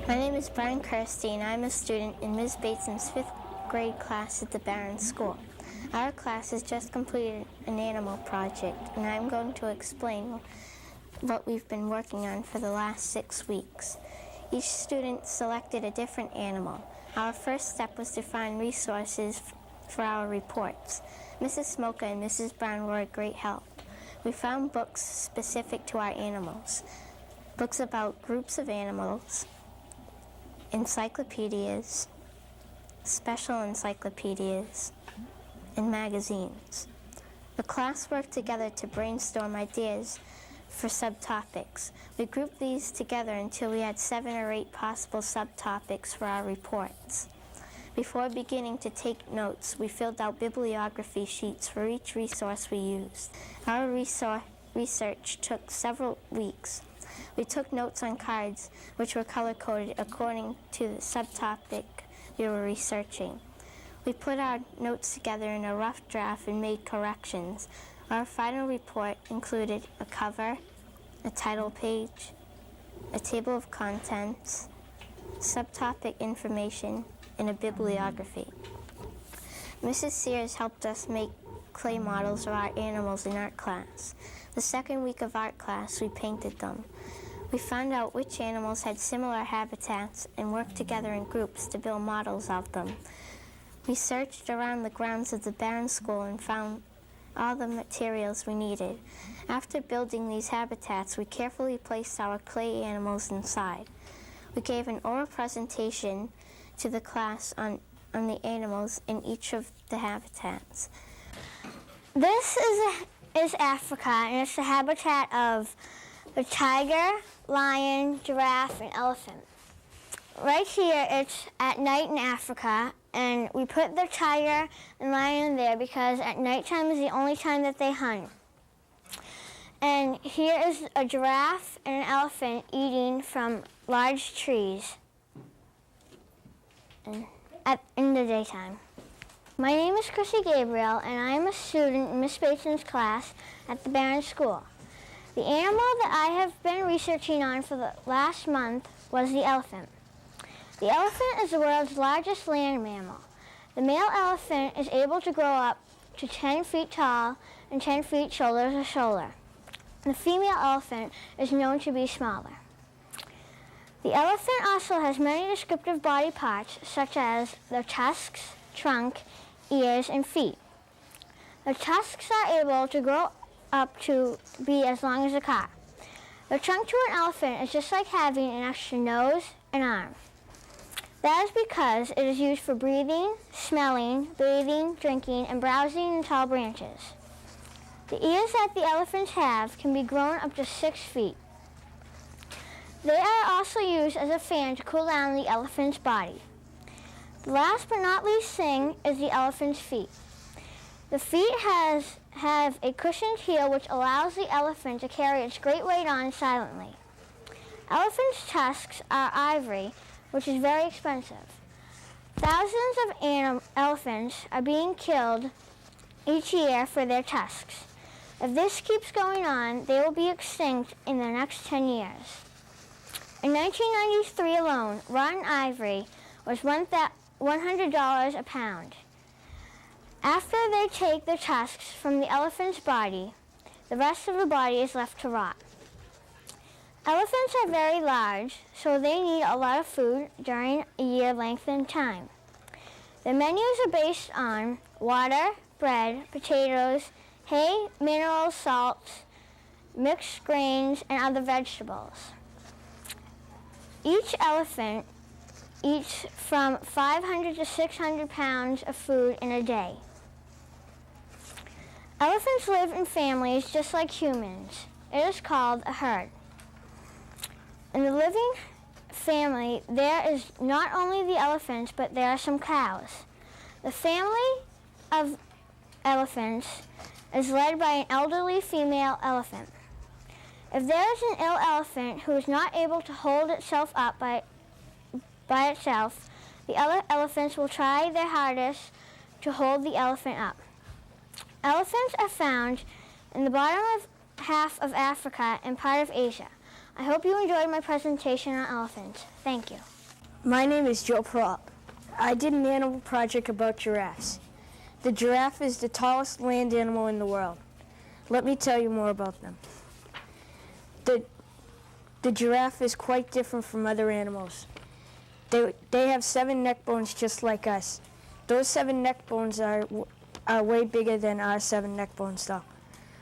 My name is Brian Kirsty, and I'm a student in Ms. Bateson's 5th grade class at the Barron School. Our class has just completed an animal project, and I'm going to explain what we've been working on for the last 6 weeks. Each student selected a different animal. Our first step was to find resources for our reports. Mrs. Smoker and Mrs. Brown were a great help. We found books specific to our animals, books about groups of animals, encyclopedias, special encyclopedias, and magazines. The class worked together to brainstorm ideas for subtopics. We grouped these together until we had 7 or 8 possible subtopics for our reports. Before beginning to take notes, we filled out bibliography sheets for each resource we used. Our research took several weeks. We took notes on cards, which were color-coded according to the subtopic we were researching. We put our notes together in a rough draft and made corrections. Our final report included a cover, a title page, a table of contents, subtopic information, and a bibliography. Mrs. Sears helped us make clay models of our animals in art class. The second week of art class, we painted them. We found out which animals had similar habitats and worked together in groups to build models of them. We searched around the grounds of the Barron School and found all the materials we needed. After building these habitats, we carefully placed our clay animals inside. We gave an oral presentation to the class on the animals in each of the habitats. This is Africa, and it's the habitat of the tiger, lion, giraffe, and elephant. Right here, it's at night in Africa, and we put the tiger and lion there because at nighttime is the only time that they hunt. And here is a giraffe and an elephant eating from large trees in the daytime. My name is Chrissy Gabriel, and I am a student in Miss Bateson's class at the Barron School. The animal that I have been researching on for the last month was the elephant. The elephant is the world's largest land mammal. The male elephant is able to grow up to 10 feet tall and 10 feet shoulder to shoulder. The female elephant is known to be smaller. The elephant also has many descriptive body parts, such as the tusks, trunk, ears, and feet. The tusks are able to grow up to be as long as a car. The trunk to an elephant is just like having an extra nose and arm. That is because it is used for breathing, smelling, bathing, drinking, and browsing in tall branches. The ears that the elephants have can be grown up to 6 feet. They are also used as a fan to cool down the elephant's body. The last but not least thing is the elephant's feet. The feet have a cushioned heel which allows the elephant to carry its great weight on silently. Elephants' tusks are ivory, which is very expensive. Thousands of elephants are being killed each year for their tusks. If this keeps going on, they will be extinct in the next 10 years. In 1993 alone, rotten ivory was $100 a pound. After they take the tusks from the elephant's body, the rest of the body is left to rot. Elephants are very large, so they need a lot of food during a year lengthened time. The menus are based on water, bread, potatoes, hay, minerals, salts, mixed grains, and other vegetables. Each elephant eats from 500 to 600 pounds of food in a day. Elephants live in families just like humans. It is called a herd. In the living family, there is not only the elephants, but there are some cows. The family of elephants is led by an elderly female elephant. If there is an ill elephant who is not able to hold itself up by itself, the other elephants will try their hardest to hold the elephant up. Elephants are found in the bottom half of Africa and part of Asia. I hope you enjoyed my presentation on elephants. Thank you. My name is Joe Prop. I did an animal project about giraffes. The giraffe is the tallest land animal in the world. Let me tell you more about them. The giraffe is quite different from other animals. They have 7 neck bones just like us. Those 7 neck bones are way bigger than our 7 neck bones though,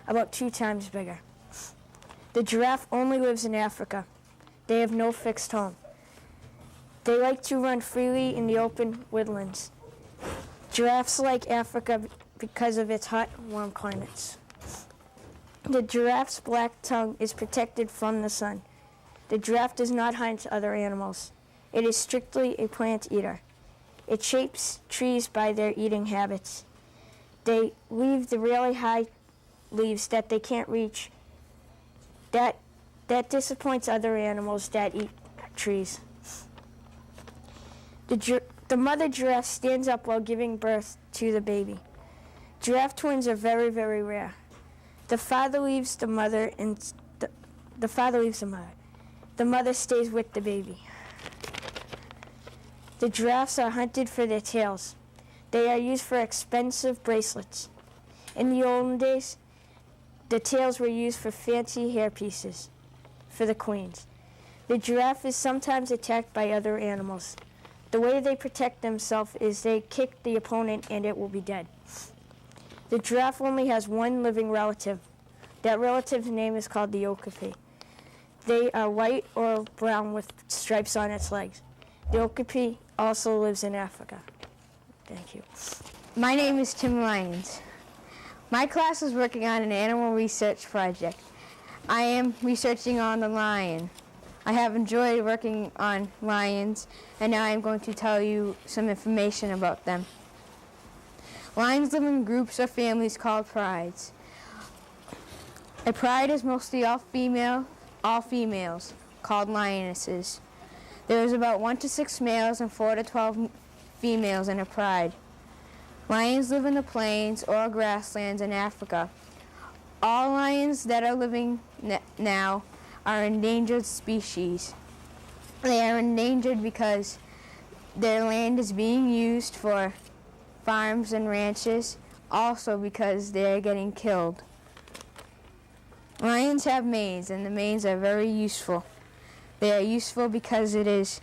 about 2 times bigger. The giraffe only lives in Africa. They have no fixed home. They like to run freely in the open woodlands. Giraffes like Africa because of its hot, warm climates. The giraffe's black tongue is protected from the sun. The giraffe does not hunt other animals. It is strictly a plant eater. It shapes trees by their eating habits. They leave the really high leaves that they can't reach. That disappoints other animals that eat trees. The mother giraffe stands up while giving birth to the baby. Giraffe twins are very, very rare. The father leaves the mother and the father leaves the mother. The mother stays with the baby. The giraffes are hunted for their tails. They are used for expensive bracelets. In the olden days, the tails were used for fancy hairpieces for the queens. The giraffe is sometimes attacked by other animals. The way they protect themselves is they kick the opponent and it will be dead. The giraffe only has one living relative. That relative's name is called the okapi. They are white or brown with stripes on its legs. The okapi also lives in Africa. Thank you. My name is Tim Lyons. My class is working on an animal research project. I am researching on the lion. I have enjoyed working on lions, and now I am going to tell you some information about them. Lions live in groups or families called prides. A pride is mostly all females, called lionesses. There is about 1 to 6 males and 4 to 12 females in a pride. Lions live in the plains or grasslands in Africa. All lions that are living now are endangered species. They are endangered because their land is being used for farms and ranches, also because they are getting killed. Lions have manes, and the manes are very useful. They are useful because it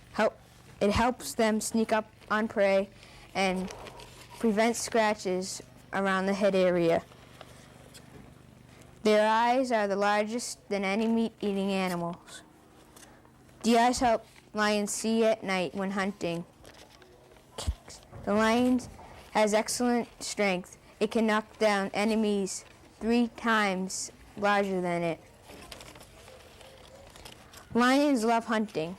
helps them sneak up on prey and prevent scratches around the head area. Their eyes are the largest than any meat-eating animals. The eyes help lions see at night when hunting. The lion has excellent strength. It can knock down enemies 3 times larger than it. Lions love hunting.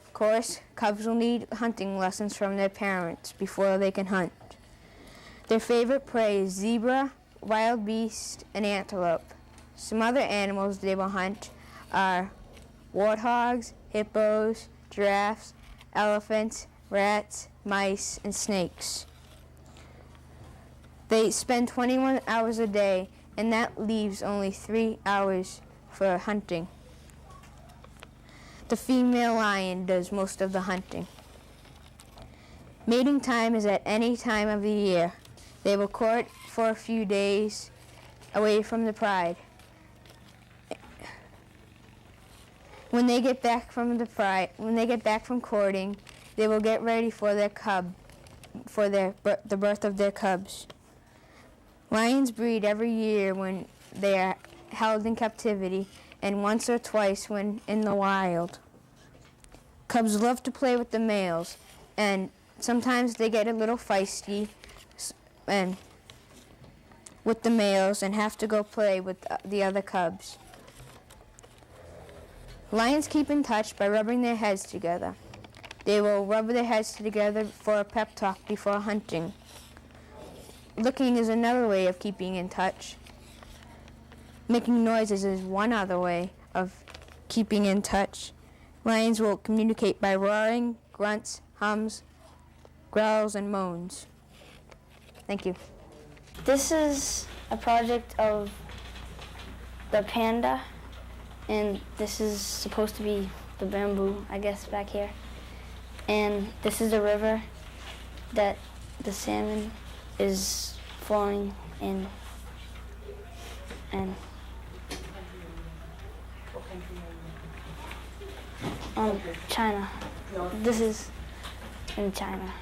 Of course, cubs will need hunting lessons from their parents before they can hunt. Their favorite prey is zebra, wild beast, and antelope. Some other animals they will hunt are warthogs, hippos, giraffes, elephants, rats, mice, and snakes. They spend 21 hours a day, and that leaves only 3 hours for hunting. The female lion does most of the hunting. Mating time is at any time of the year. They will court for a few days away from the pride. When they get back from courting, they will get ready for the birth of their cubs. Lions breed every year when they are held in captivity and once or twice when in the wild. Cubs love to play with the males, and sometimes they get a little feisty with the males and have to go play with the other cubs. Lions keep in touch by rubbing their heads together. They will rub their heads together for a pep talk before hunting. Licking is another way of keeping in touch. Making noises is one other way of keeping in touch. Lions will communicate by roaring, grunts, hums, growls, and moans. Thank you. This is a project of the panda, and this is supposed to be the bamboo, I guess, back here. And this is a river that the salmon is flowing in. And China. This is in China.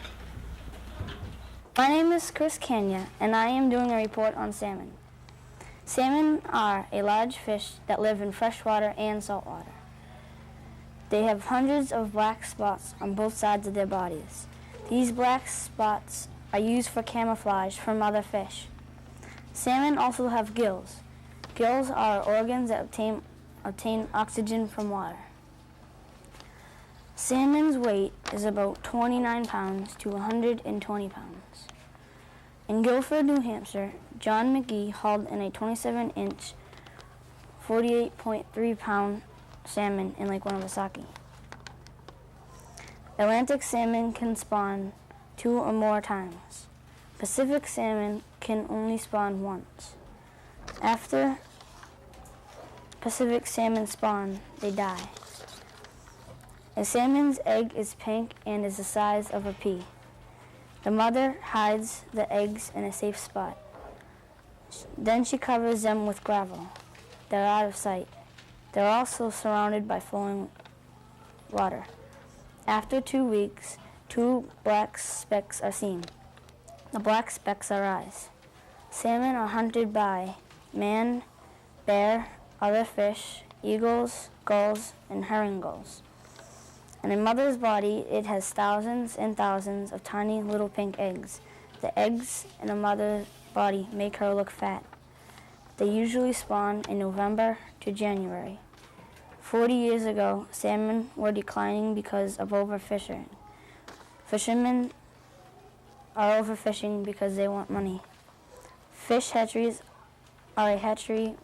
My name is Chris Kenya, and I am doing a report on salmon. Salmon are a large fish that live in freshwater and saltwater. They have hundreds of black spots on both sides of their bodies. These black spots are used for camouflage from other fish. Salmon also have gills. Gills are organs that obtain oxygen from water. Salmon's weight is about 29 pounds to 120 pounds. In Guilford, New Hampshire, John McGee hauled in a 27-inch, 48.3-pound salmon in Lake Winnipesaukee. Atlantic salmon can spawn 2 or more times. Pacific salmon can only spawn once. After Pacific salmon spawn, they die. A salmon's egg is pink and is the size of a pea. The mother hides the eggs in a safe spot. Then she covers them with gravel. They're out of sight. They're also surrounded by flowing water. After 2 weeks, 2 black specks are seen. The black specks are eyes. Salmon are hunted by man, bear, other fish, eagles, gulls, and herring gulls. In a mother's body, it has thousands and thousands of tiny little pink eggs. The eggs in a mother's body make her look fat. They usually spawn in November to January. 40 years ago, salmon were declining because of overfishing. Fishermen are overfishing because they want money. Fish hatcheries are a hatchery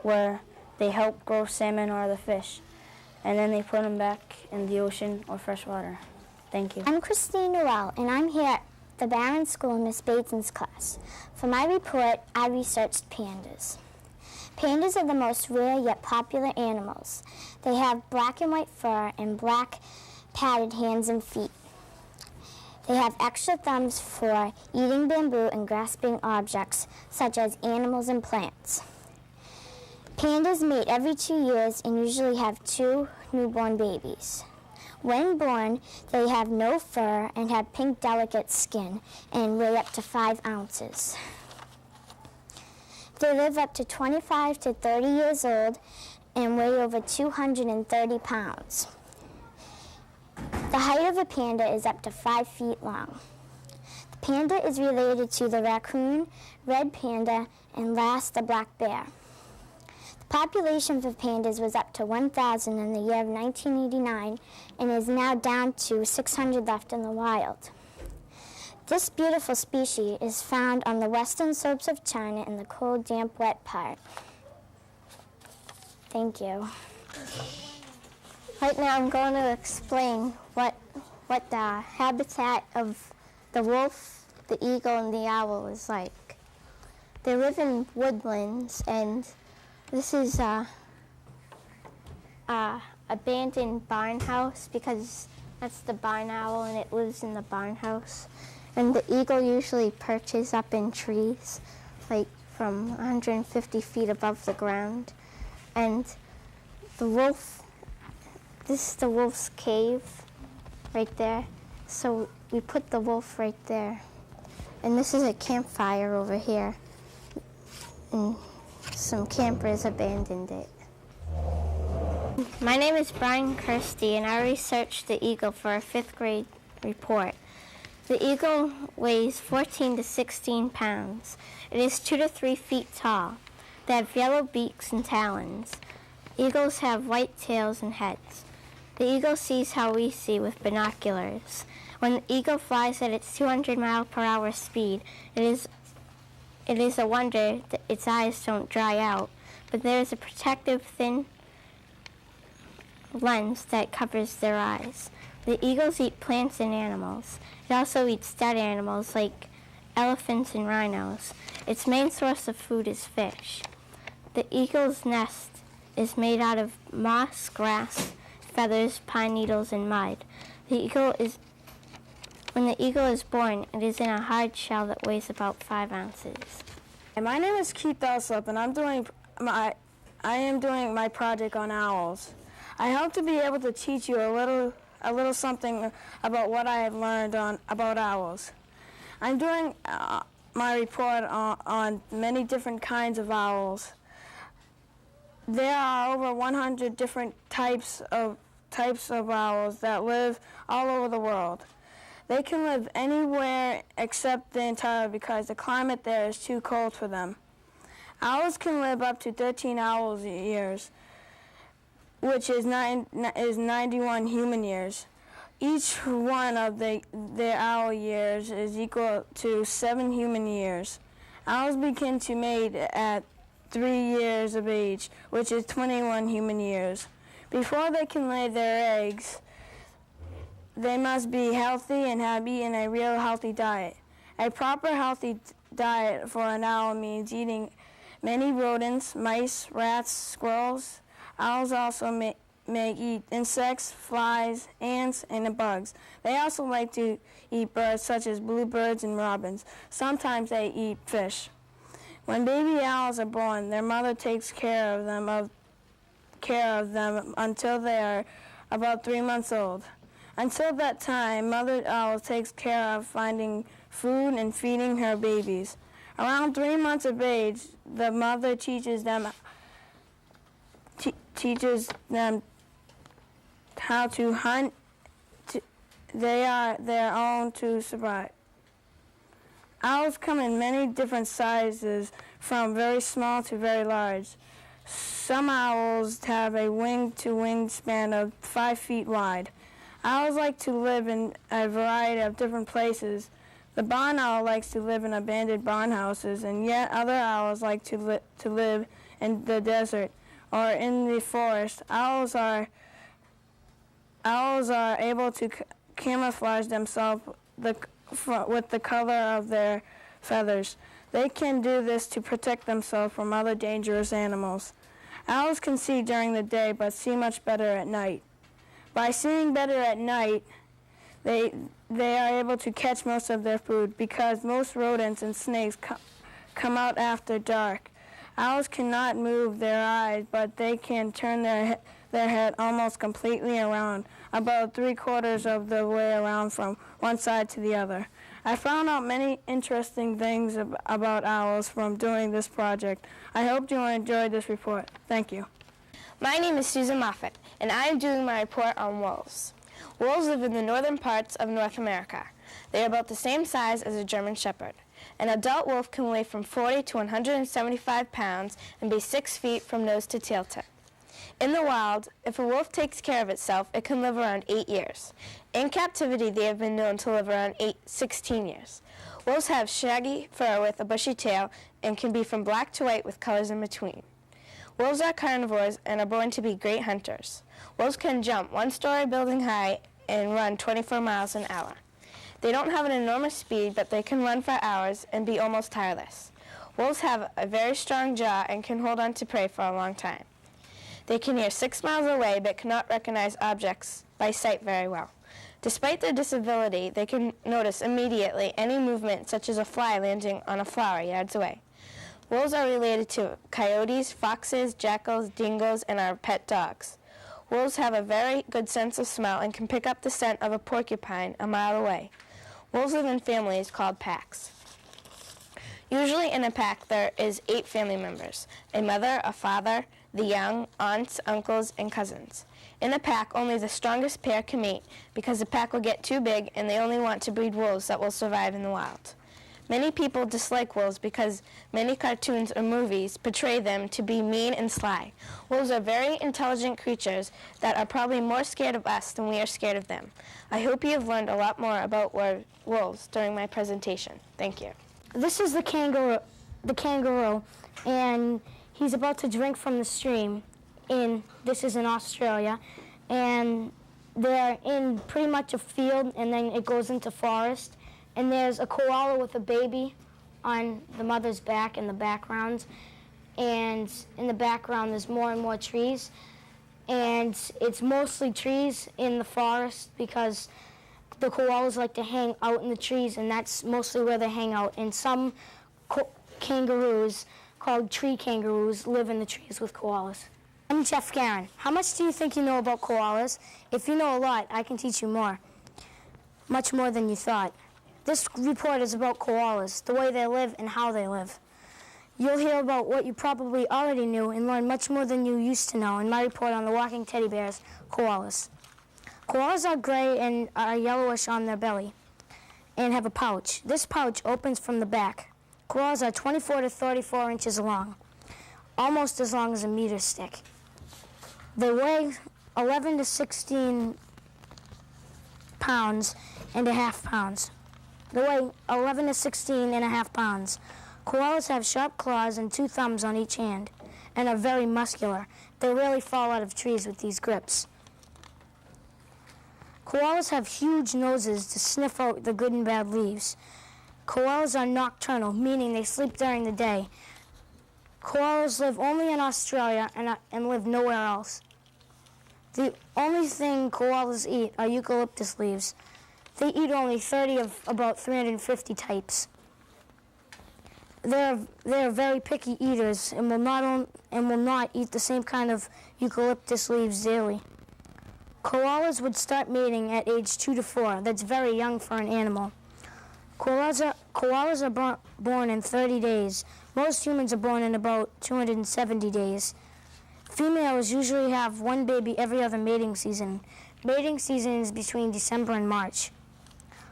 where they help grow salmon or other fish, and then they put them back in the ocean or freshwater. Thank you. I'm Christine Noel, and I'm here at the Barron School in Miss Bateson's class. For my report, I researched pandas. Pandas are the most rare yet popular animals. They have black and white fur and black padded hands and feet. They have extra thumbs for eating bamboo and grasping objects, such as animals and plants. Pandas mate every 2 years and usually have 2 newborn babies. When born, they have no fur and have pink, delicate skin and weigh up to 5 ounces. They live up to 25 to 30 years old and weigh over 230 pounds. The height of a panda is up to 5 feet long. The panda is related to the raccoon, red panda, and last, the black bear. The population of pandas was up to 1,000 in the year of 1989 and is now down to 600 left in the wild. This beautiful species is found on the western slopes of China in the cold, damp, wet part. Thank you. Right now I'm going to explain what the habitat of the wolf, the eagle, and the owl is like. They live in woodlands, and this is a abandoned barn house because that's the barn owl and it lives in the barn house. And the eagle usually perches up in trees, like from 150 feet above the ground. And the wolf, this is the wolf's cave right there. So we put the wolf right there. And this is a campfire over here. And some campers abandoned it. My name is Brian Kirsty, and I researched the eagle for a 5th grade report. The eagle weighs 14 to 16 pounds. It is 2 to 3 feet tall. They have yellow beaks and talons. Eagles have white tails and heads. The eagle sees how we see with binoculars. When the eagle flies at its 200-mile-per-hour speed, it is a wonder that its eyes don't dry out, but there is a protective thin lens that covers their eyes. The eagles eat plants and animals. It also eats dead animals like elephants and rhinos. Its main source of food is fish. The eagle's nest is made out of moss, grass, feathers, pine needles, and mud. When the eagle is born, it is in a hard shell that weighs about 5 ounces. My name is Keith Elsop, and I am doing my project on owls. I hope to be able to teach you a little something about what I have learned about owls. I'm doing my report on many different kinds of owls. There are over 100 different types of owls that live all over the world. They can live anywhere except the Antarctica because the climate there is too cold for them. Owls can live up to 13 owl years, which is 91 human years. Each one of their owl years is equal to 7 human years. Owls begin to mate at 3 years of age, which is 21 human years. Before they can lay their eggs, they must be healthy and have eaten a real healthy diet. A proper healthy diet for an owl means eating many rodents, mice, rats, squirrels. Owls also may eat insects, flies, ants, and bugs. They also like to eat birds such as bluebirds and robins. Sometimes they eat fish. When baby owls are born, their mother takes care of them until they are about 3 months old. Until that time, mother owl takes care of finding food and feeding her babies. Around 3 months of age, the mother teaches them how to hunt. They are their own to survive. Owls come in many different sizes, from very small to very large. Some owls have a wing-to-wing span of 5 feet wide. Owls like to live in a variety of different places. The barn owl likes to live in abandoned barn houses, and yet other owls like to live in the desert or in the forest. Owls are able to camouflage themselves with the color of their feathers. They can do this to protect themselves from other dangerous animals. Owls can see during the day but see much better at night. By seeing better at night, they are able to catch most of their food because most rodents and snakes come out after dark. Owls cannot move their eyes, but they can turn their head almost completely around, about 3/4 of the way around from one side to the other. I found out many interesting things about owls from doing this project. I hope you enjoyed this report. Thank you. My name is Susan Moffat, and I am doing my report on wolves. Wolves live in the northern parts of North America. They are about the same size as a German Shepherd. An adult wolf can weigh from 40 to 175 pounds and be 6 feet from nose to tail tip. In the wild, if a wolf takes care of itself, it can live around 8 years. In captivity, they have been known to live around 16 years. Wolves have shaggy fur with a bushy tail and can be from black to white with colors in between. Wolves are carnivores and are born to be great hunters. Wolves can jump 1-story building high and run 24 miles an hour. They don't have an enormous speed, but they can run for hours and be almost tireless. Wolves have a very strong jaw and can hold on to prey for a long time. They can hear 6 miles away but cannot recognize objects by sight very well. Despite their disability, they can notice immediately any movement, such as a fly landing on a flower yards away. Wolves are related to coyotes, foxes, jackals, dingoes, and our pet dogs. Wolves have a very good sense of smell and can pick up the scent of a porcupine a mile away. Wolves live in families called packs. Usually in a pack there is 8 family members, a mother, a father, the young, aunts, uncles, and cousins. In a pack, only the strongest pair can mate because the pack will get too big and they only want to breed wolves that will survive in the wild. Many people dislike wolves because many cartoons or movies portray them to be mean and sly. Wolves are very intelligent creatures that are probably more scared of us than we are scared of them. I hope you have learned a lot more about wolves during my presentation. Thank you. This is the kangaroo, and he's about to drink from the stream. This is in Australia, and they're in pretty much a field, and then it goes into forest. And there's a koala with a baby on the mother's back in the background. And in the background, there's more and more trees. and it's mostly trees in the forest because the koalas like to hang out in the trees, and that's mostly where they hang out. And some kangaroos, called tree kangaroos, live in the trees with koalas. I'm Jeff Guerin. How much do you think you know about koalas? If you know a lot, I can teach you more. Much more than you thought. This report is about koalas, the way they live and how they live. You'll hear about what you probably already knew and learn much more than you used to know in my report on the walking teddy bears, koalas. Koalas are gray and are yellowish on their belly and have a pouch. This pouch opens from the back. Koalas are 24 to 34 inches long, almost as long as a meter stick. They weigh 11 to 16 pounds and a half pounds. They weigh 11 to 16 and a half pounds. Koalas have sharp claws and 2 thumbs on each hand and are very muscular. They rarely fall out of trees with these grips. Koalas have huge noses to sniff out the good and bad leaves. Koalas are nocturnal, meaning they sleep during the day. Koalas live only in Australia and live nowhere else. The only thing koalas eat are eucalyptus leaves. They eat only 30 of about 350 types. They're very picky eaters and will not eat the same kind of eucalyptus leaves daily. Koalas would start mating at age 2 to 4. That's very young for an animal. Koalas are born in 30 days. Most humans are born in about 270 days. Females usually have one baby every other mating season. Mating season is between December and March.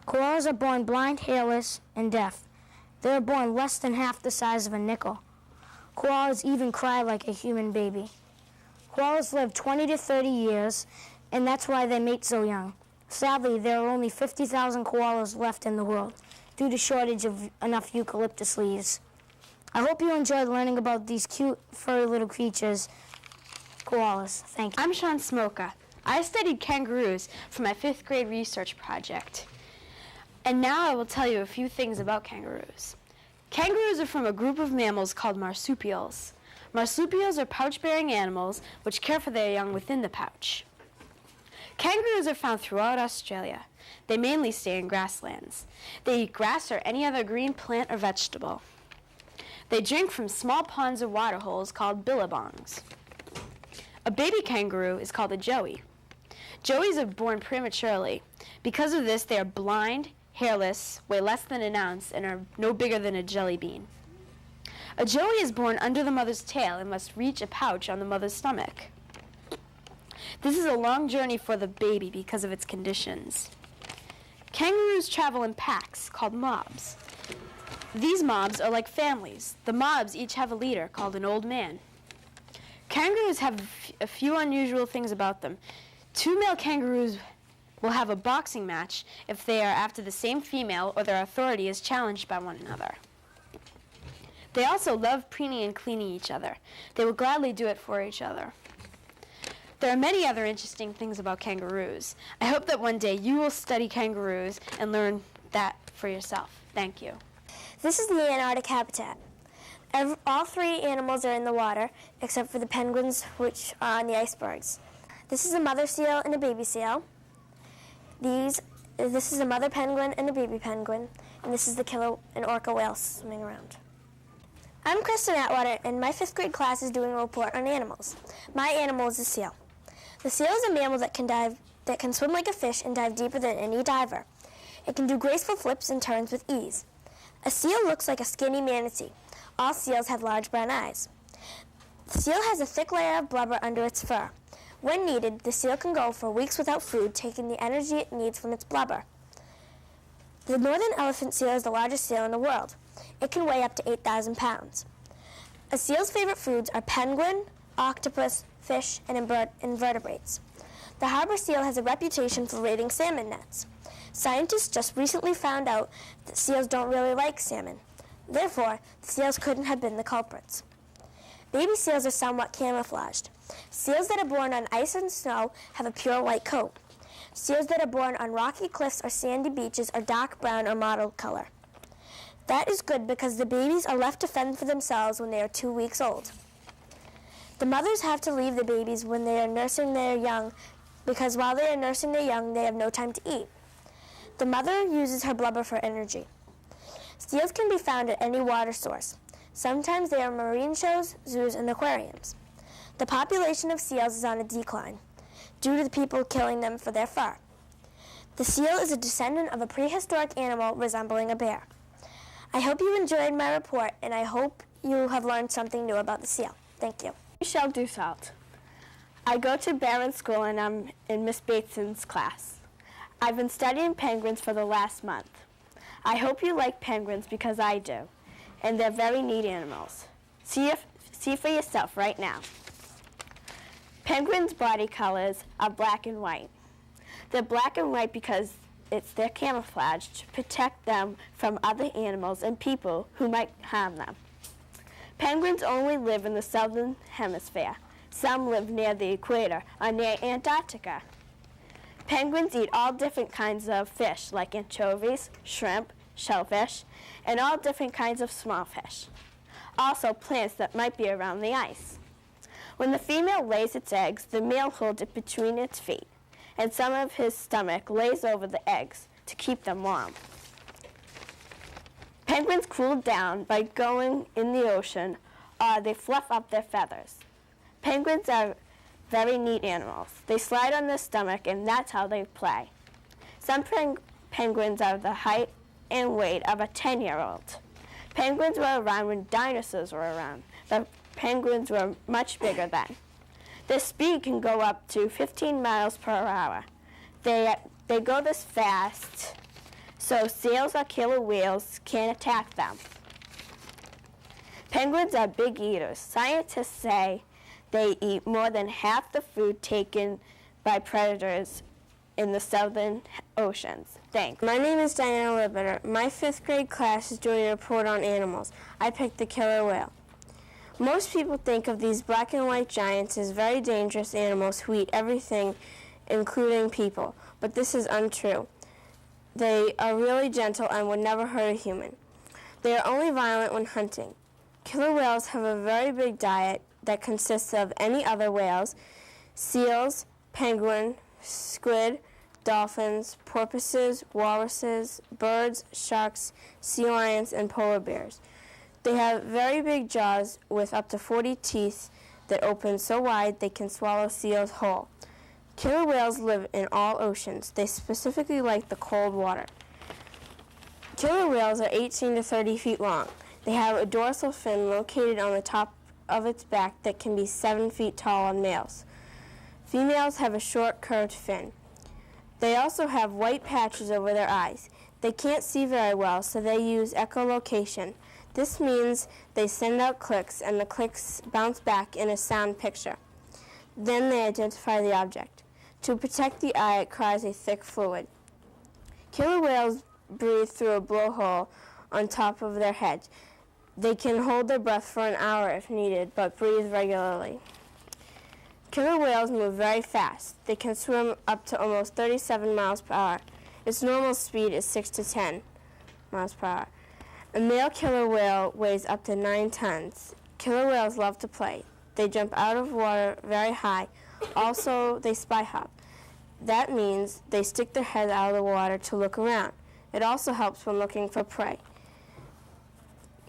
Koalas are born blind, hairless, and deaf. They are born less than half the size of a nickel. Koalas even cry like a human baby. Koalas live 20 to 30 years, and that's why they mate so young. Sadly, there are only 50,000 koalas left in the world due to shortage of enough eucalyptus leaves. I hope you enjoyed learning about these cute, furry little creatures, koalas. Thank you. I'm Sean Smoka. I studied kangaroos for my 5th grade research project. And now I will tell you a few things about kangaroos. Kangaroos are from a group of mammals called marsupials. Marsupials are pouch-bearing animals which care for their young within the pouch. Kangaroos are found throughout Australia. They mainly stay in grasslands. They eat grass or any other green plant or vegetable. They drink from small ponds or water holes called billabongs. A baby kangaroo is called a joey. Joeys are born prematurely. Because of this, they are blind, hairless, weigh less than an ounce, and are no bigger than a jelly bean. A joey is born under the mother's tail and must reach a pouch on the mother's stomach. This is a long journey for the baby because of its conditions. Kangaroos travel in packs called mobs. These mobs are like families. The mobs each have a leader called an old man. Kangaroos have a few unusual things about them. 2 male kangaroos will have a boxing match if they are after the same female or their authority is challenged by one another. They also love preening and cleaning each other. They will gladly do it for each other. There are many other interesting things about kangaroos. I hope that one day you will study kangaroos and learn that for yourself. Thank you. This is the Antarctic habitat. All 3 animals are in the water, except for the penguins, which are on the icebergs. This is a mother seal and a baby seal. This is a mother penguin and a baby penguin, and this is the killer and orca whale swimming around. I'm Kristen Atwater, and my 5th grade class is doing a report on animals. My animal is a seal. The seal is a mammal that can swim like a fish and dive deeper than any diver. It can do graceful flips and turns with ease. A seal looks like a skinny manatee. All seals have large brown eyes. The seal has a thick layer of blubber under its fur. When needed, the seal can go for weeks without food, taking the energy it needs from its blubber. The northern elephant seal is the largest seal in the world. It can weigh up to 8,000 pounds. A seal's favorite foods are penguin, octopus, fish, and invertebrates. The harbor seal has a reputation for raiding salmon nets. Scientists just recently found out that seals don't really like salmon. Therefore, the seals couldn't have been the culprits. Baby seals are somewhat camouflaged. Seals that are born on ice and snow have a pure white coat. Seals that are born on rocky cliffs or sandy beaches are dark brown or mottled color. That is good because the babies are left to fend for themselves when they are 2 weeks old. The mothers have to leave the babies when they are nursing their young because while they are nursing their young, they have no time to eat. The mother uses her blubber for energy. Seals can be found at any water source. Sometimes they are marine shows, zoos, and aquariums. The population of seals is on a decline due to the people killing them for their fur. The seal is a descendant of a prehistoric animal resembling a bear. I hope you enjoyed my report, and I hope you have learned something new about the seal. Thank you. Michelle Dussault. I go to Barron School and I'm in Miss Bateson's class. I've been studying penguins for the last month. I hope you like penguins because I do, and they're very neat animals. See for yourself right now. Penguins' body colors are black and white. They're black and white because it's their camouflage to protect them from other animals and people who might harm them. Penguins only live in the southern hemisphere. Some live near the equator or near Antarctica. Penguins eat all different kinds of fish like anchovies, shrimp, shellfish, and all different kinds of small fish. Also plants that might be around the ice. When the female lays its eggs, the male holds it between its feet, and some of his stomach lays over the eggs to keep them warm. Penguins cool down by going in the ocean, or they fluff up their feathers. Penguins are very neat animals. They slide on their stomach, and that's how they play. Some penguins are the height and weight of a 10-year-old. Penguins were around when dinosaurs were around, but penguins were much bigger then. Their speed can go up to 15 miles per hour. They go this fast, so seals or killer whales can't attack them. Penguins are big eaters. Scientists say they eat more than half the food taken by predators in the southern oceans. Thanks. My name is Diana Libiter. My 5th grade class is doing a report on animals. I picked the killer whale. Most people think of these black and white giants as very dangerous animals who eat everything, including people, but this is untrue. They are really gentle and would never hurt a human. They are only violent when hunting. Killer whales have a very big diet that consists of any other whales, seals, penguin, squid, dolphins, porpoises, walruses, birds, sharks, sea lions, and polar bears. They have very big jaws with up to 40 teeth that open so wide they can swallow seals whole. Killer whales live in all oceans. They specifically like the cold water. Killer whales are 18 to 30 feet long. They have a dorsal fin located on the top of its back that can be 7 feet tall on males. Females have a short, curved fin. They also have white patches over their eyes. They can't see very well, so they use echolocation. This means they send out clicks, and the clicks bounce back in a sound picture. Then they identify the object. To protect the eye, it cries a thick fluid. Killer whales breathe through a blowhole on top of their head. They can hold their breath for an hour if needed, but breathe regularly. Killer whales move very fast. They can swim up to almost 37 miles per hour. Its normal speed is 6 to 10 miles per hour. A male killer whale weighs up to 9 tons. Killer whales love to play. They jump out of water very high. Also, they spy hop. That means they stick their head out of the water to look around. It also helps when looking for prey.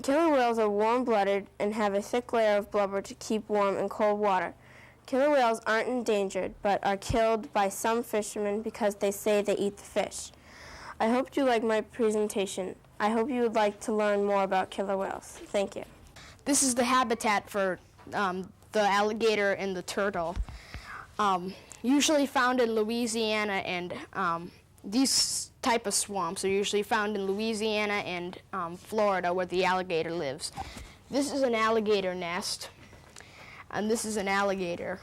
Killer whales are warm-blooded and have a thick layer of blubber to keep warm in cold water. Killer whales aren't endangered, but are killed by some fishermen because they say they eat the fish. I hope you liked my presentation. I hope you would like to learn more about killer whales. Thank you. This is the habitat for the alligator and the turtle. Usually found in Louisiana, and these type of swamps are usually found in Louisiana and Florida, where the alligator lives. This is an alligator nest, and this is an alligator.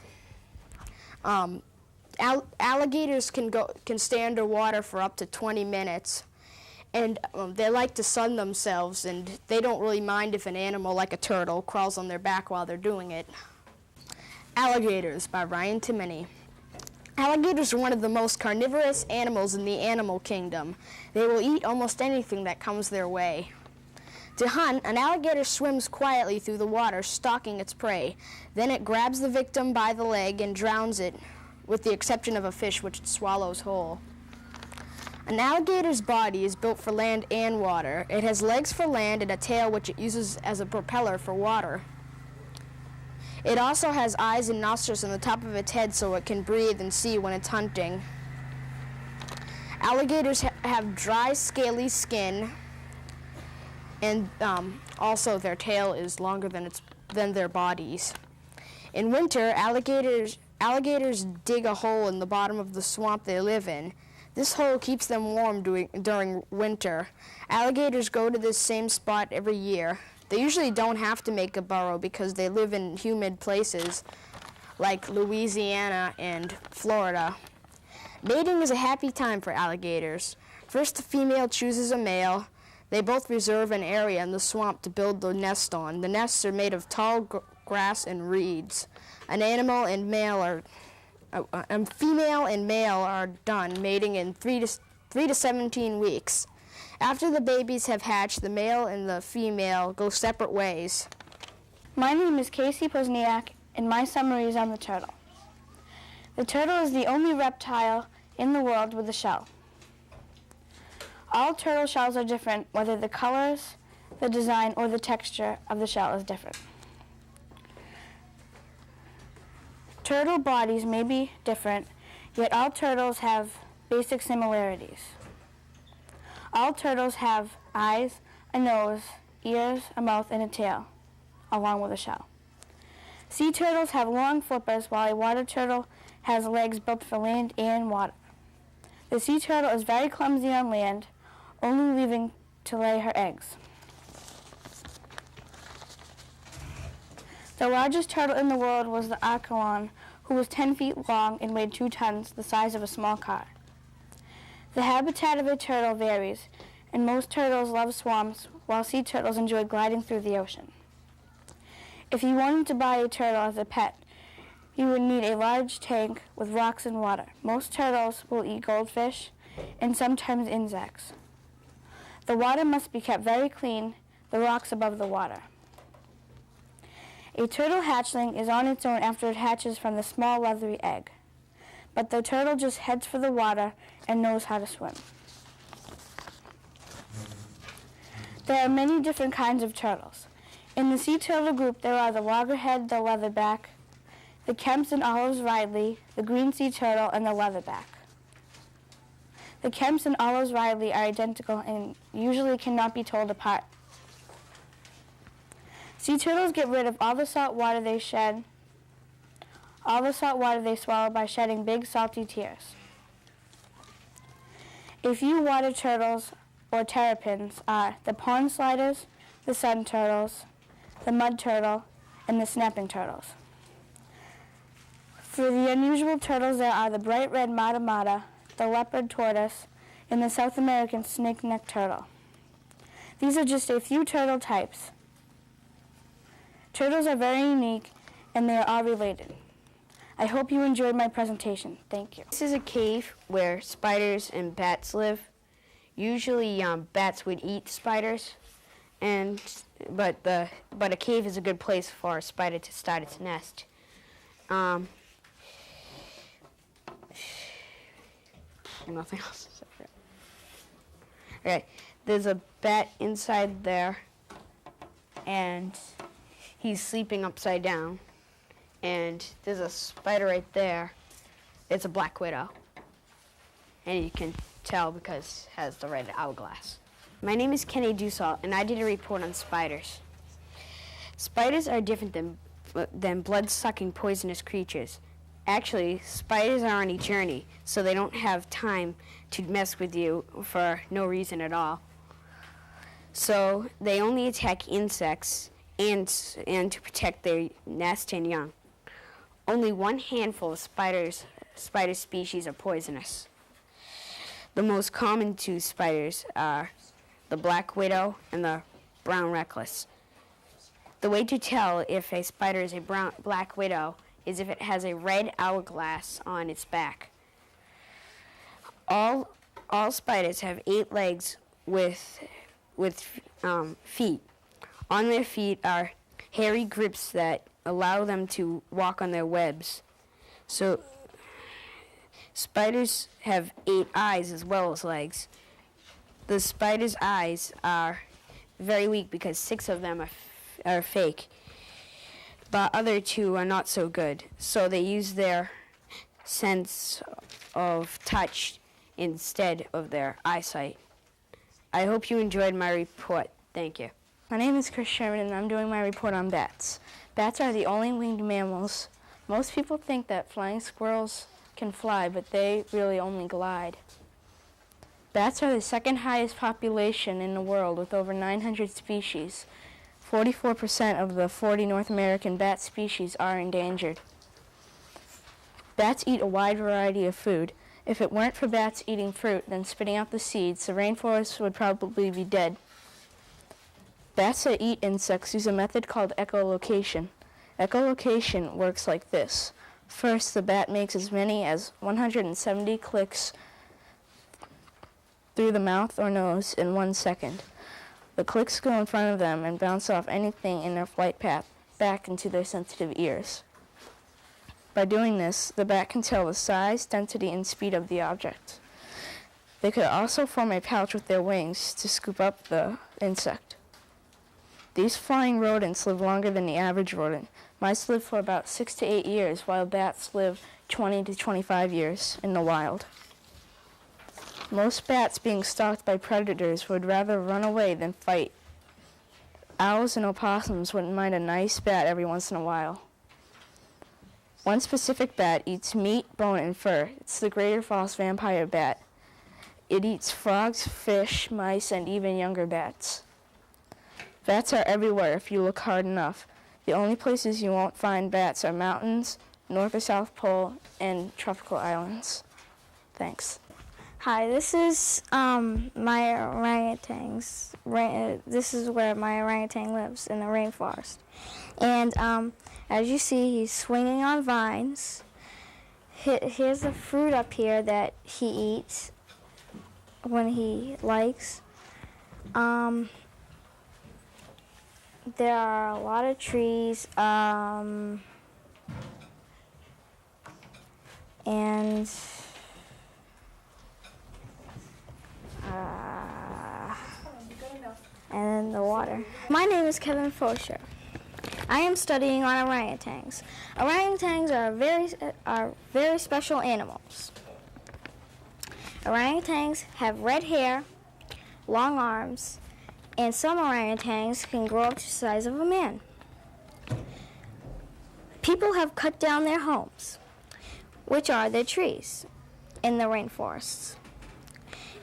Alligators can stay underwater for up to 20 minutes, and they like to sun themselves, and they don't really mind if an animal like a turtle crawls on their back while they're doing it. Alligators by Ryan Timoney. Alligators are one of the most carnivorous animals in the animal kingdom. They will eat almost anything that comes their way. To hunt, an alligator swims quietly through the water, stalking its prey. Then it grabs the victim by the leg and drowns it, with the exception of a fish which it swallows whole. An alligator's body is built for land and water. It has legs for land and a tail which it uses as a propeller for water. It also has eyes and nostrils on the top of its head so it can breathe and see when it's hunting. Alligators have dry, scaly skin, and also their tail is longer than their bodies. In winter, alligators dig a hole in the bottom of the swamp they live in. This hole keeps them warm during winter. Alligators go to this same spot every year. They usually don't have to make a burrow because they live in humid places like Louisiana and Florida. Mating is a happy time for alligators. First, the female chooses a male. They both reserve an area in the swamp to build the nest on. The nests are made of tall grass and reeds. Female and male are done mating in 3 to 17 weeks. After the babies have hatched, the male and the female go separate ways. My name is Casey Pozniak, and my summary is on the turtle. The turtle is the only reptile in the world with a shell. All turtle shells are different, whether the colors, the design, or the texture of the shell is different. Turtle bodies may be different, yet all turtles have basic similarities. All turtles have eyes, a nose, ears, a mouth, and a tail, along with a shell. Sea turtles have long flippers, while a water turtle has legs built for land and water. The sea turtle is very clumsy on land, only leaving to lay her eggs. The largest turtle in the world was the Orangutan, who was 10 feet long and weighed 2 tons, the size of a small car. The habitat of a turtle varies, and most turtles love swamps, while sea turtles enjoy gliding through the ocean. If you wanted to buy a turtle as a pet, you would need a large tank with rocks and water. Most turtles will eat goldfish and sometimes insects. The water must be kept very clean, the rocks above the water. A turtle hatchling is on its own after it hatches from the small leathery egg, but the turtle just heads for the water and knows how to swim. There are many different kinds of turtles. In the sea turtle group, there are the loggerhead, the leatherback, the Kemps and Olives Ridley, the green sea turtle, and the leatherback. The Kemps and Olives Ridley are identical and usually cannot be told apart. Sea turtles get rid of all the salt water they shed, all the salt water they swallow by shedding big salty tears. A few water turtles or terrapins are the pond sliders, the sun turtles, the mud turtle, and the snapping turtles. For the unusual turtles, there are the bright red mata, the leopard tortoise, and the South American snake-necked turtle. These are just a few turtle types. Turtles are very unique, and they are all related. I hope you enjoyed my presentation. Thank you. This is a cave where spiders and bats live. Usually bats would eat spiders, but a cave is a good place for a spider to start its nest. Nothing else to say. Okay, there's a bat inside there, and he's sleeping upside down. And there's a spider right there. It's a black widow. And you can tell because it has the red hourglass. My name is Kenny Dussault, and I did a report on spiders. Spiders are different than blood-sucking poisonous creatures. Actually, spiders are on a journey, so they don't have time to mess with you for no reason at all. So they only attack insects and to protect their nest and young. Only one handful of spider species are poisonous. The most common two spiders are the black widow and the brown recluse. The way to tell if a spider is a black widow is if it has a red hourglass on its back. All spiders have 8 legs with feet. On their feet are hairy grips that allow them to walk on their webs. So spiders have 8 eyes as well as legs. The spider's eyes are very weak because 6 of them are fake. But other 2 are not so good. So they use their sense of touch instead of their eyesight. I hope you enjoyed my report. Thank you. My name is Chris Sherman, and I'm doing my report on bats. Bats are the only winged mammals. Most people think that flying squirrels can fly, but they really only glide. Bats are the second highest population in the world with over 900 species. 44% of the 40 North American bat species are endangered. Bats eat a wide variety of food. If it weren't for bats eating fruit, then spitting out the seeds, the rainforest would probably be dead. Bats that eat insects use a method called echolocation. Echolocation works like this. First, the bat makes as many as 170 clicks through the mouth or nose in 1 second. The clicks go in front of them and bounce off anything in their flight path back into their sensitive ears. By doing this, the bat can tell the size, density, and speed of the object. They could also form a pouch with their wings to scoop up the insect. These flying rodents live longer than the average rodent. Mice live for about 6 to 8 years, while bats live 20 to 25 years in the wild. Most bats being stalked by predators would rather run away than fight. Owls and opossums wouldn't mind a nice bat every once in a while. One specific bat eats meat, bone, and fur. It's the greater false vampire bat. It eats frogs, fish, mice, and even younger bats. Bats are everywhere if you look hard enough. The only places you won't find bats are mountains, North or South Pole, and tropical islands. Thanks. Hi, this is my orangutans. This is where my orangutan lives, in the rainforest. And as you see, he's swinging on vines. Here's the fruit up here that he eats when he likes. There are a lot of trees, and then the water. My name is Kevin Fosher. I am studying on orangutans. Orangutans are very special animals. Orangutans have red hair, long arms, and some orangutans can grow up to the size of a man. People have cut down their homes, which are their trees, in the rainforests.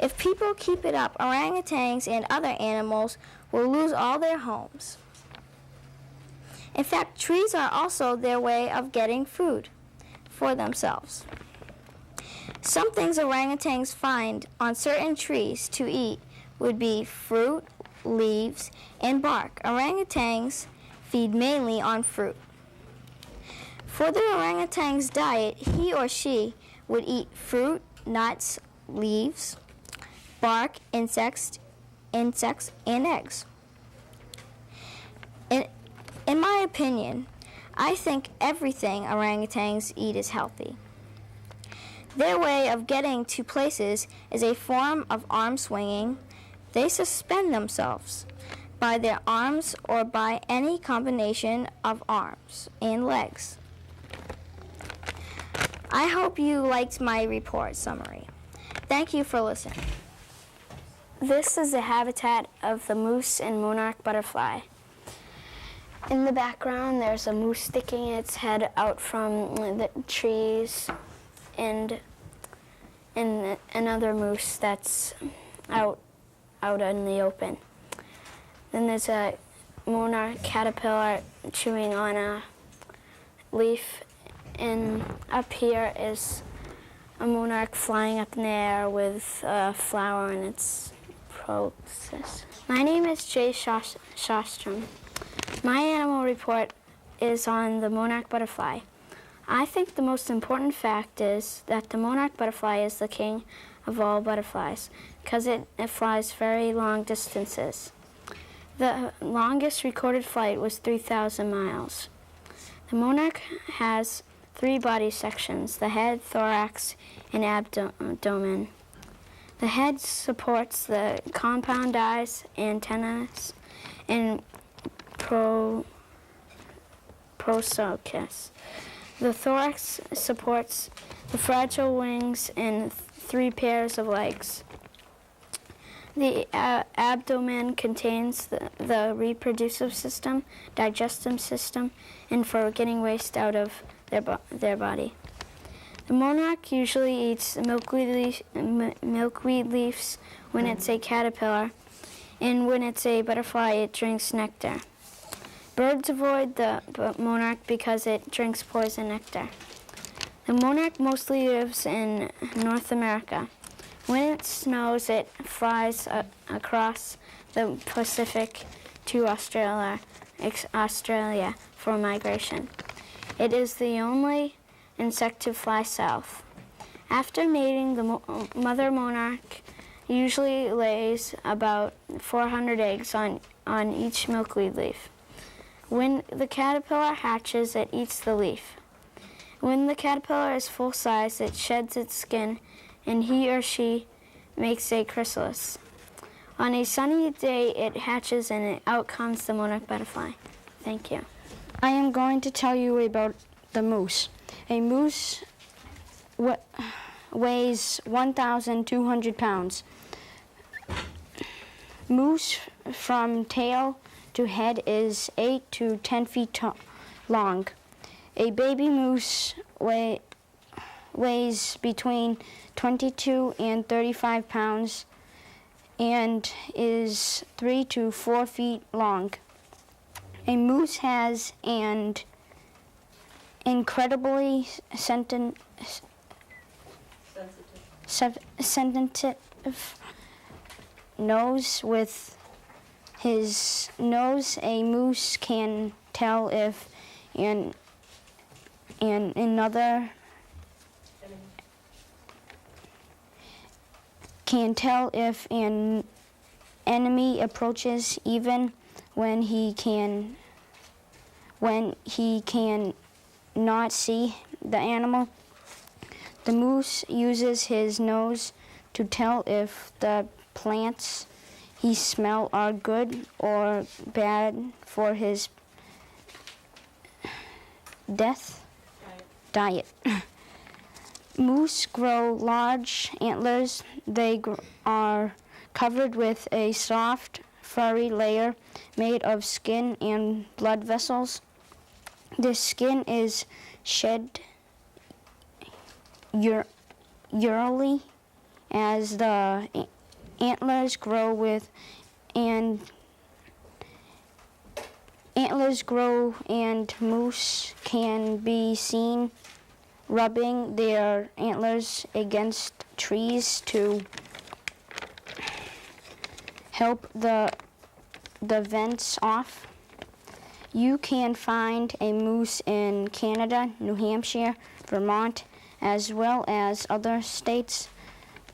If people keep it up, orangutans and other animals will lose all their homes. In fact, trees are also their way of getting food for themselves. Some things orangutans find on certain trees to eat would be fruit, leaves, and bark. Orangutans feed mainly on fruit. For the orangutan's diet, he or she would eat fruit, nuts, leaves, bark, insects, and eggs. In my opinion, I think everything orangutans eat is healthy. Their way of getting to places is a form of arm swinging. They suspend themselves by their arms or by any combination of arms and legs. I hope you liked my report summary. Thank you for listening. This is the habitat of the moose and monarch butterfly. In the background, there's a moose sticking its head out from the trees, and another moose that's out in the open. Then there's a monarch caterpillar chewing on a leaf, and up here is a monarch flying up in the air with a flower in its proboscis. My name is Jay Shostrom. My animal report is on the monarch butterfly. I think the most important fact is that the monarch butterfly is the king of all butterflies because it flies very long distances. The longest recorded flight was 3,000 miles. The monarch has 3 body sections: the head, thorax, and abdomen. The head supports the compound eyes, antennas, and proboscis. The thorax supports the fragile wings and 3 pairs of legs. The abdomen contains the reproductive system, digestive system, and for getting waste out of their body. The monarch usually eats milkweed leaves when it's a caterpillar, and when it's a butterfly, it drinks nectar. Birds avoid the monarch because it drinks poison nectar. The monarch mostly lives in North America. When it snows, it flies across the Pacific to Australia for migration. It is the only insect to fly south. After mating, the mother monarch usually lays about 400 eggs on each milkweed leaf. When the caterpillar hatches, it eats the leaf. When the caterpillar is full size, it sheds its skin, and he or she makes a chrysalis. On a sunny day, it hatches, and out comes the monarch butterfly. Thank you. I am going to tell you about the moose. A moose weighs 1,200 pounds. Moose from tail to head is 8 to 10 feet long. A baby moose weighs between 22 and 35 pounds and is 3 to 4 feet long. A moose has an incredibly sensitive nose. With his nose, a moose can tell if another can tell if an enemy approaches, even when he can not see the animal. The moose uses his nose to tell if the plants he smells are good or bad for his diet. Moose grow large antlers. They are covered with a soft, furry layer made of skin and blood vessels. The skin is shed yearly as the antlers grow and moose can be seen rubbing their antlers against trees to help the vents off. You can find a moose in Canada, New Hampshire, Vermont, as well as other states.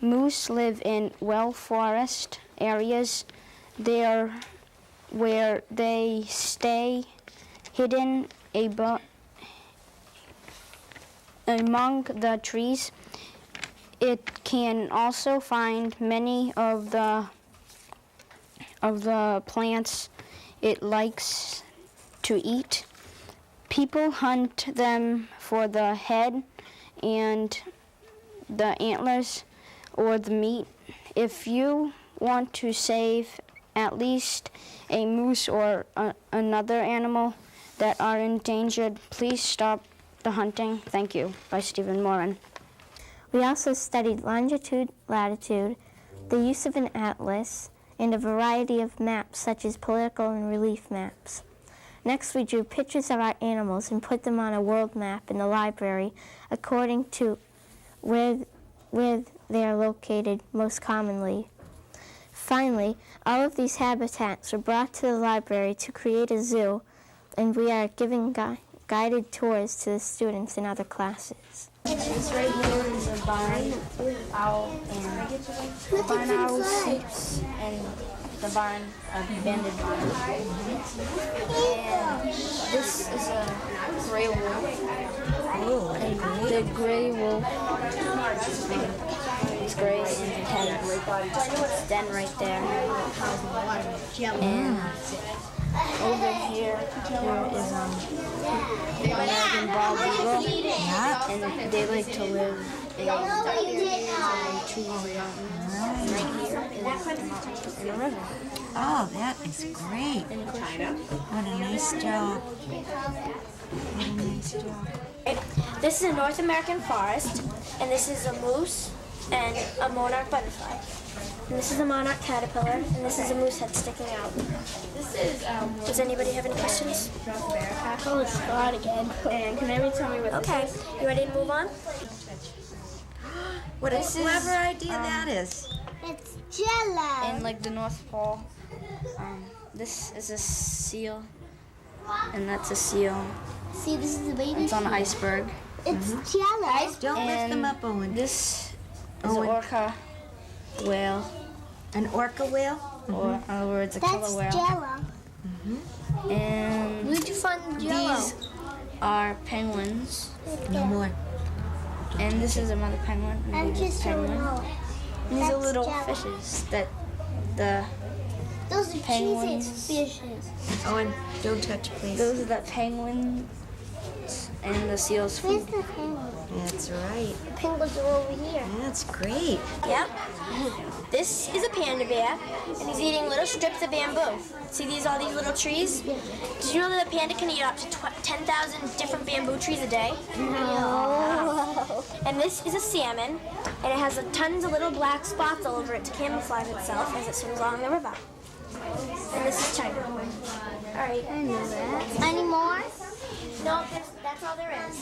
Moose live in well forest areas. There where they stay hidden among the trees. It can also find many of the plants it likes to eat. People hunt them for the head and the antlers or the meat. If you want to save at least a moose or another animal that are endangered, please stop the hunting. Thank you. By Stephen Moran. We also studied longitude, latitude, the use of an atlas, and a variety of maps such as political and relief maps. Next, we drew pictures of our animals and put them on a world map in the library according to where they are located most commonly. Finally, all of these habitats were brought to the library to create a zoo, and we are giving guided tours to the students in other classes. This right here is a barn owl, and the barn owl sleeps and the barn, abandoned barn. And this is a gray wolf. And the gray wolf is gray and has den right there. And over here is American bald eagle. And they like to live in trees and mountains. And right here is the mountains and a river. Oh, that is great. What a nice job. What a nice job. This is a North American forest, and this is a moose and a monarch butterfly. And this is a monarch caterpillar, and this is a moose head sticking out. Does anybody have any questions? Oh, it's God again. And can everybody tell me what this is? You ready to move on? What a clever idea that is. It's Jello. In like the North Pole, this is a seal, and that's a seal. See, this is the baby. It's on an iceberg. It's Jello. Don't lift them up, Owen. This is an orca whale, An orca whale? or in other words, a That's killer whale. Jello. And Where'd you find Jello? these are penguins, No more. and this is a mother penguin. And I'm these are just so penguins. low. And these are That's little Jello. fishes that the Those are penguins. cheese fishes. Owen, don't touch, please. those are the penguins and the seals' Where's food. the penguin? That's right. The penguins are over here. That's great. Yep. This is a panda bear, and he's eating little strips of bamboo. See all these little trees? Did you know that a panda can eat up to 10,000 different bamboo trees a day? No. And this is a salmon, and it has tons of little black spots all over it to camouflage itself as it swims along the river. And this is China. All right. I know that. Any more? No, that's all there is.